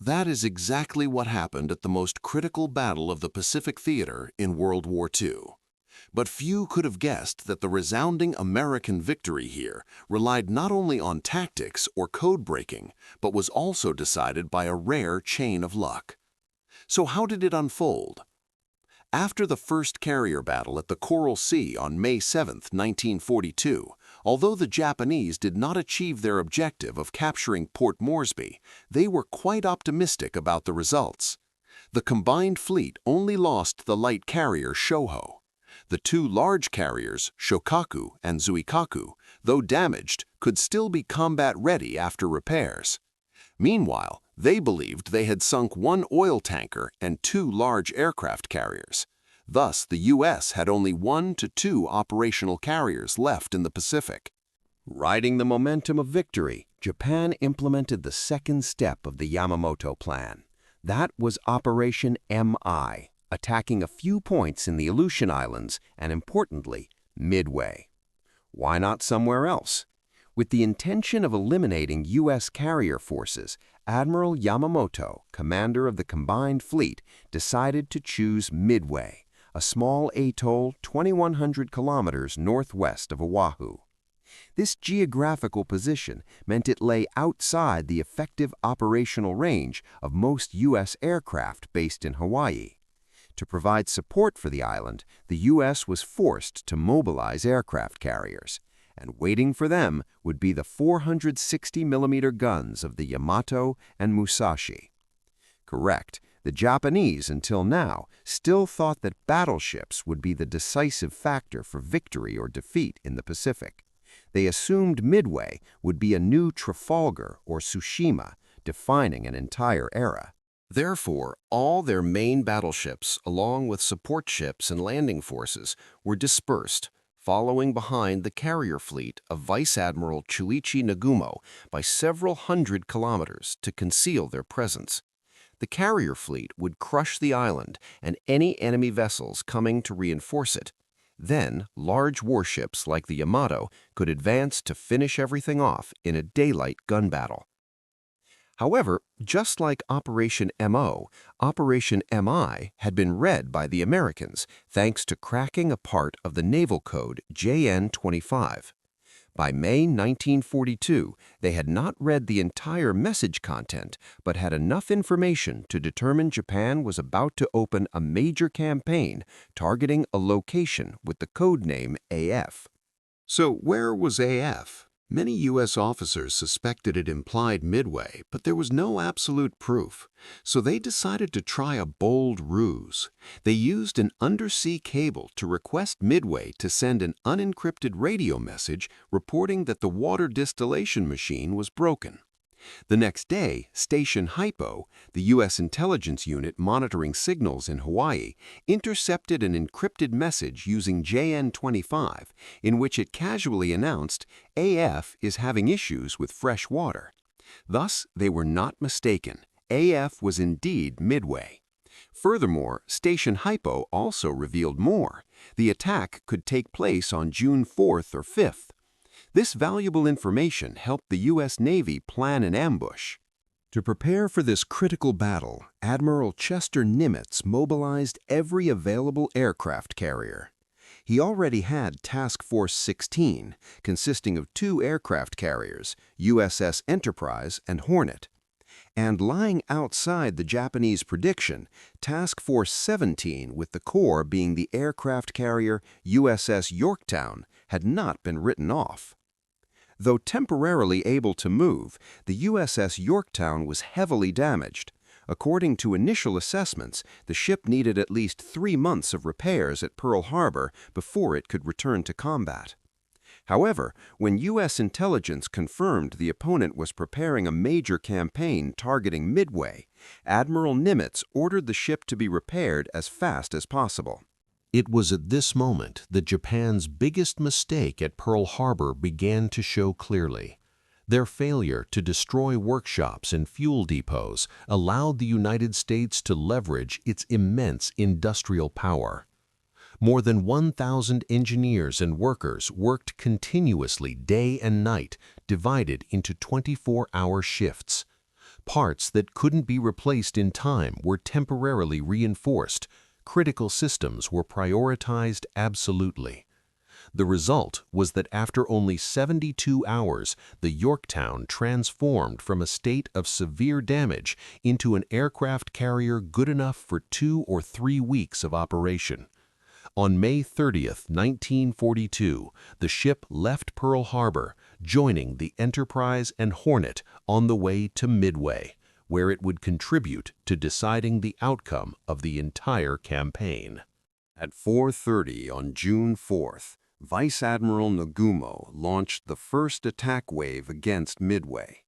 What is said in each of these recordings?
That is exactly what happened at the most critical battle of the Pacific Theater in World War II. But few could have guessed that the resounding American victory here relied not only on tactics or code breaking, but was also decided by a rare chain of luck. So how did it unfold? After the first carrier battle at the Coral Sea on May 7, 1942, although the Japanese did not achieve their objective of capturing Port Moresby, they were quite optimistic about the results. The combined fleet only lost the light carrier Shoho. The two large carriers, Shokaku and Zuikaku, though damaged, could still be combat-ready after repairs. Meanwhile, they believed they had sunk one oil tanker and two large aircraft carriers. Thus, the U.S. had only 1 to 2 operational carriers left in the Pacific. Riding the momentum of victory, Japan implemented the second step of the Yamamoto Plan. That was Operation MI, attacking a few points in the Aleutian Islands and, importantly, Midway. Why not somewhere else? With the intention of eliminating U.S. carrier forces, Admiral Yamamoto, commander of the combined fleet, decided to choose Midway, a small atoll 2,100 kilometers northwest of Oahu. This geographical position meant it lay outside the effective operational range of most U.S. aircraft based in Hawaii. To provide support for the island, the U.S. was forced to mobilize aircraft carriers, and waiting for them would be the 460mm guns of the Yamato and Musashi. Correct, the Japanese, until now, still thought that battleships would be the decisive factor for victory or defeat in the Pacific. They assumed Midway would be a new Trafalgar or Tsushima, defining an entire era. Therefore, all their main battleships, along with support ships and landing forces, were dispersed, following behind the carrier fleet of Vice Admiral Chuichi Nagumo by several hundred kilometers to conceal their presence. The carrier fleet would crush the island and any enemy vessels coming to reinforce it. Then, large warships like the Yamato could advance to finish everything off in a daylight gun battle. However, just like Operation MO, Operation MI had been read by the Americans thanks to cracking a part of the naval code JN-25. By May 1942, they had not read the entire message content, but had enough information to determine Japan was about to open a major campaign targeting a location with the code name AF. So where was AF? Many U.S. officers suspected it implied Midway, but there was no absolute proof. So they decided to try a bold ruse. They used an undersea cable to request Midway to send an unencrypted radio message reporting that the water distillation machine was broken. The next day, Station Hypo, the U.S. intelligence unit monitoring signals in Hawaii, intercepted an encrypted message using JN-25 in which it casually announced AF is having issues with fresh water. Thus, they were not mistaken. AF was indeed Midway. Furthermore, Station Hypo also revealed more. The attack could take place on June 4th or 5th. This valuable information helped the U.S. Navy plan an ambush. To prepare for this critical battle, Admiral Chester Nimitz mobilized every available aircraft carrier. He already had Task Force 16, consisting of 2 aircraft carriers, USS Enterprise and Hornet. And lying outside the Japanese prediction, Task Force 17, with the core being the aircraft carrier USS Yorktown, had not been written off. Though temporarily able to move, the USS Yorktown was heavily damaged. According to initial assessments, the ship needed at least 3 months of repairs at Pearl Harbor before it could return to combat. However, when U.S. intelligence confirmed the opponent was preparing a major campaign targeting Midway, Admiral Nimitz ordered the ship to be repaired as fast as possible. It was at this moment that Japan's biggest mistake at Pearl Harbor began to show clearly. Their failure to destroy workshops and fuel depots allowed the United States to leverage its immense industrial power. More than 1,000 engineers and workers worked continuously day and night, divided into 24-hour shifts. Parts that couldn't be replaced in time were temporarily reinforced. Critical systems were prioritized absolutely. The result was that after only 72 hours, the Yorktown transformed from a state of severe damage into an aircraft carrier good enough for 2 or 3 weeks of operation. On May 30, 1942, the ship left Pearl Harbor, joining the Enterprise and Hornet on the way to Midway, where it would contribute to deciding the outcome of the entire campaign. At 4:30 on June 4th, Vice Admiral Nagumo launched the first attack wave against Midway.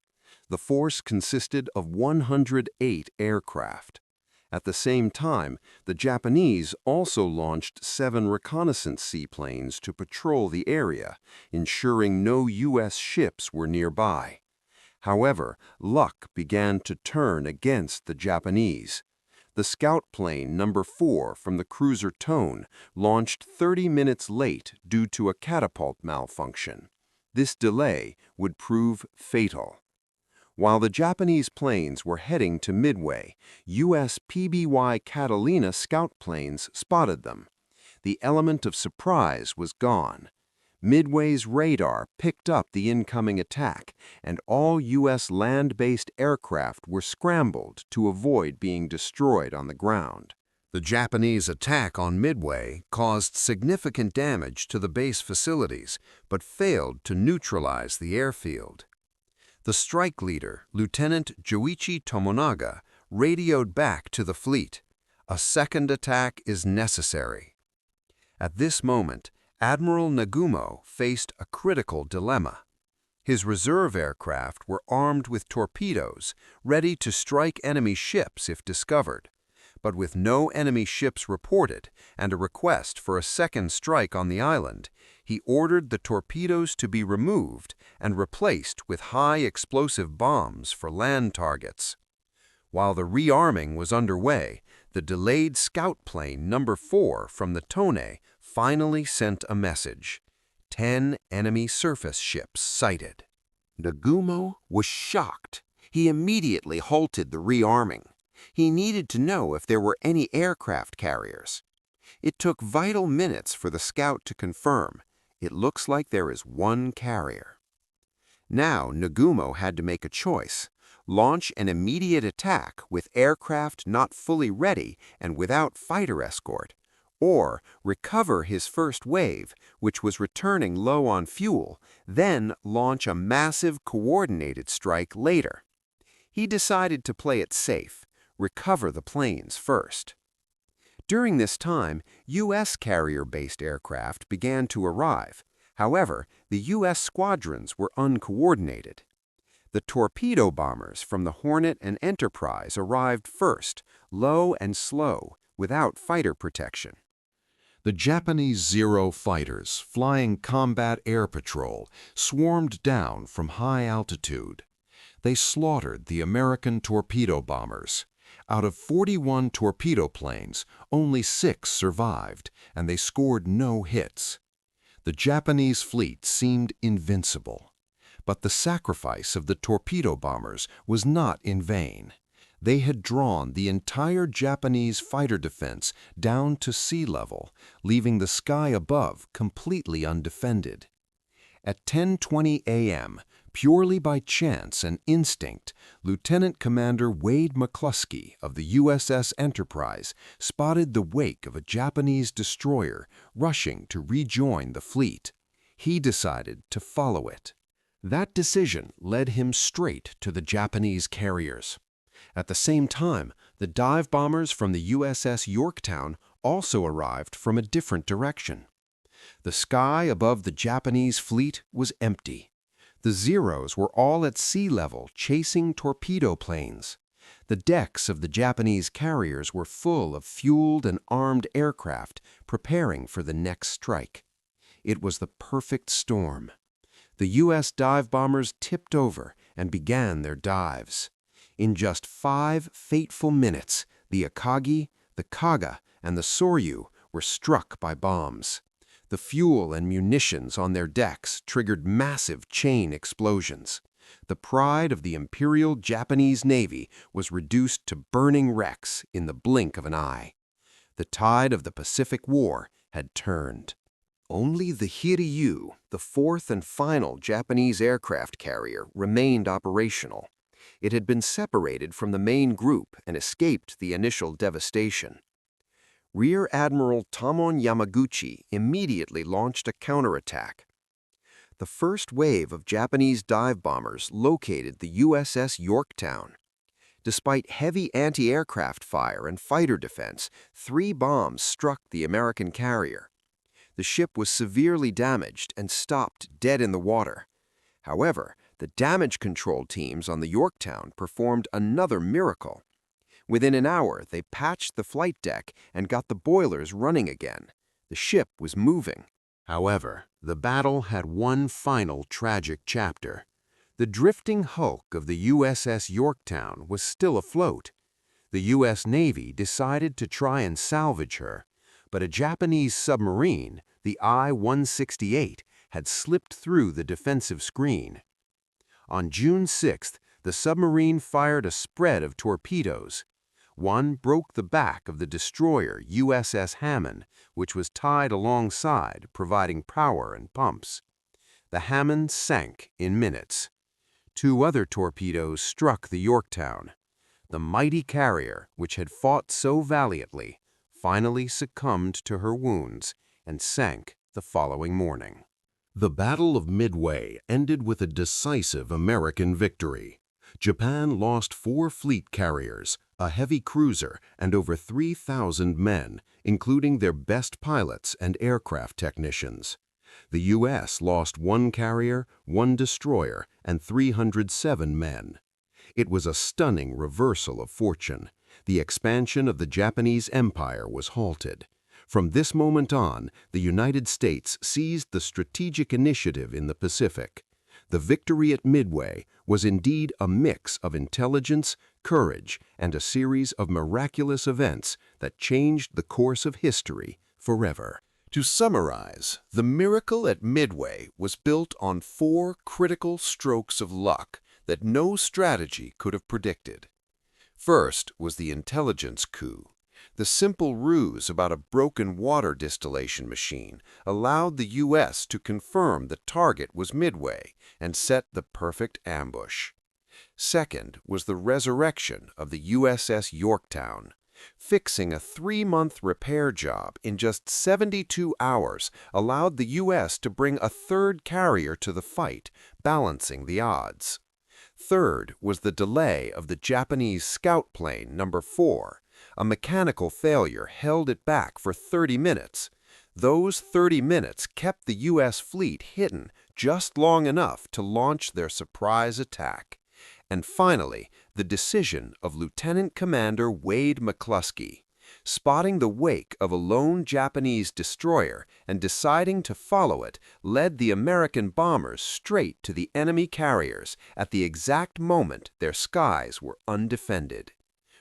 The force consisted of 108 aircraft. At the same time, the Japanese also launched 7 reconnaissance seaplanes to patrol the area, ensuring no U.S. ships were nearby. However, luck began to turn against the Japanese. The scout plane number 4 from the cruiser Tone launched 30 minutes late due to a catapult malfunction. This delay would prove fatal. While the Japanese planes were heading to Midway, U.S. PBY Catalina scout planes spotted them. The element of surprise was gone. Midway's radar picked up the incoming attack, and all U.S. land-based aircraft were scrambled to avoid being destroyed on the ground. The Japanese attack on Midway caused significant damage to the base facilities, but failed to neutralize the airfield. The strike leader, Lieutenant Joichi Tomonaga, radioed back to the fleet, "A second attack is necessary." At this moment, Admiral Nagumo faced a critical dilemma. His reserve aircraft were armed with torpedoes, ready to strike enemy ships if discovered. But with no enemy ships reported and a request for a second strike on the island, he ordered the torpedoes to be removed and replaced with high explosive bombs for land targets. While the rearming was underway, the delayed scout plane number 4 from the Tone finally sent a message: 10 enemy surface ships sighted. Nagumo was shocked. He immediately halted the rearming. He needed to know if there were any aircraft carriers. It took vital minutes for the scout to confirm. It looks like there is one carrier. Now Nagumo had to make a choice: launch an immediate attack with aircraft not fully ready and without fighter escort, or recover his first wave, which was returning low on fuel, then launch a massive coordinated strike later. He decided to play it safe, recover the planes first. During this time, U.S. carrier-based aircraft began to arrive. However, the U.S. squadrons were uncoordinated. The torpedo bombers from the Hornet and Enterprise arrived first, low and slow, without fighter protection. The Japanese Zero fighters, flying combat air patrol, swarmed down from high altitude. They slaughtered the American torpedo bombers. Out of 41 torpedo planes, only 6 survived, and they scored no hits. The Japanese fleet seemed invincible. But the sacrifice of the torpedo bombers was not in vain. They had drawn the entire Japanese fighter defense down to sea level, leaving the sky above completely undefended. At 10:20 a.m., purely by chance and instinct, Lieutenant Commander Wade McCluskey of the USS Enterprise spotted the wake of a Japanese destroyer rushing to rejoin the fleet. He decided to follow it. That decision led him straight to the Japanese carriers. At the same time, the dive bombers from the USS Yorktown also arrived from a different direction. The sky above the Japanese fleet was empty. The Zeros were all at sea level chasing torpedo planes. The decks of the Japanese carriers were full of fueled and armed aircraft preparing for the next strike. It was the perfect storm. The U.S. dive bombers tipped over and began their dives. In just 5 fateful minutes, the Akagi, the Kaga, and the Soryu were struck by bombs. The fuel and munitions on their decks triggered massive chain explosions. The pride of the Imperial Japanese Navy was reduced to burning wrecks in the blink of an eye. The tide of the Pacific War had turned. Only the Hiryu, the fourth and final Japanese aircraft carrier, remained operational. It had been separated from the main group and escaped the initial devastation. Rear Admiral Tamon Yamaguchi immediately launched a counterattack. The first wave of Japanese dive bombers located the USS Yorktown. Despite heavy anti-aircraft fire and fighter defense, 3 bombs struck the American carrier. The ship was severely damaged and stopped dead in the water. However, the damage control teams on the Yorktown performed another miracle. Within an hour, they patched the flight deck and got the boilers running again. The ship was moving. However, the battle had one final tragic chapter. The drifting hulk of the USS Yorktown was still afloat. The U.S. Navy decided to try and salvage her, but a Japanese submarine, the I-168, had slipped through the defensive screen. On June 6th, the submarine fired a spread of torpedoes. One broke the back of the destroyer USS Hammond, which was tied alongside, providing power and pumps. The Hammond sank in minutes. 2 other torpedoes struck the Yorktown. The mighty carrier, which had fought so valiantly, finally succumbed to her wounds and sank the following morning. The Battle of Midway ended with a decisive American victory. Japan lost 4 fleet carriers, a heavy cruiser, and over 3,000 men, including their best pilots and aircraft technicians. The U.S. lost 1 carrier, 1 destroyer, and 307 men. It was a stunning reversal of fortune. The expansion of the Japanese Empire was halted. From this moment on, the United States seized the strategic initiative in the Pacific. The victory at Midway was indeed a mix of intelligence, courage, and a series of miraculous events that changed the course of history forever. To summarize, the miracle at Midway was built on 4 critical strokes of luck that no strategy could have predicted. First was the intelligence coup. The simple ruse about a broken water distillation machine allowed the U.S. to confirm the target was Midway and set the perfect ambush. Second was the resurrection of the USS Yorktown. Fixing a 3-month repair job in just 72 hours allowed the U.S. to bring a 3rd carrier to the fight, balancing the odds. Third was the delay of the Japanese scout plane No. 4. A mechanical failure held it back for 30 minutes. Those 30 minutes kept the U.S. fleet hidden just long enough to launch their surprise attack. And finally, the decision of Lieutenant Commander Wade McCluskey. Spotting the wake of a lone Japanese destroyer and deciding to follow it led the American bombers straight to the enemy carriers at the exact moment their skies were undefended.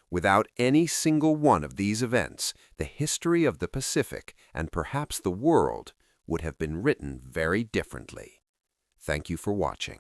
Without any single one of these events, the history of the Pacific, and perhaps the world, would have been written very differently. Thank you for watching.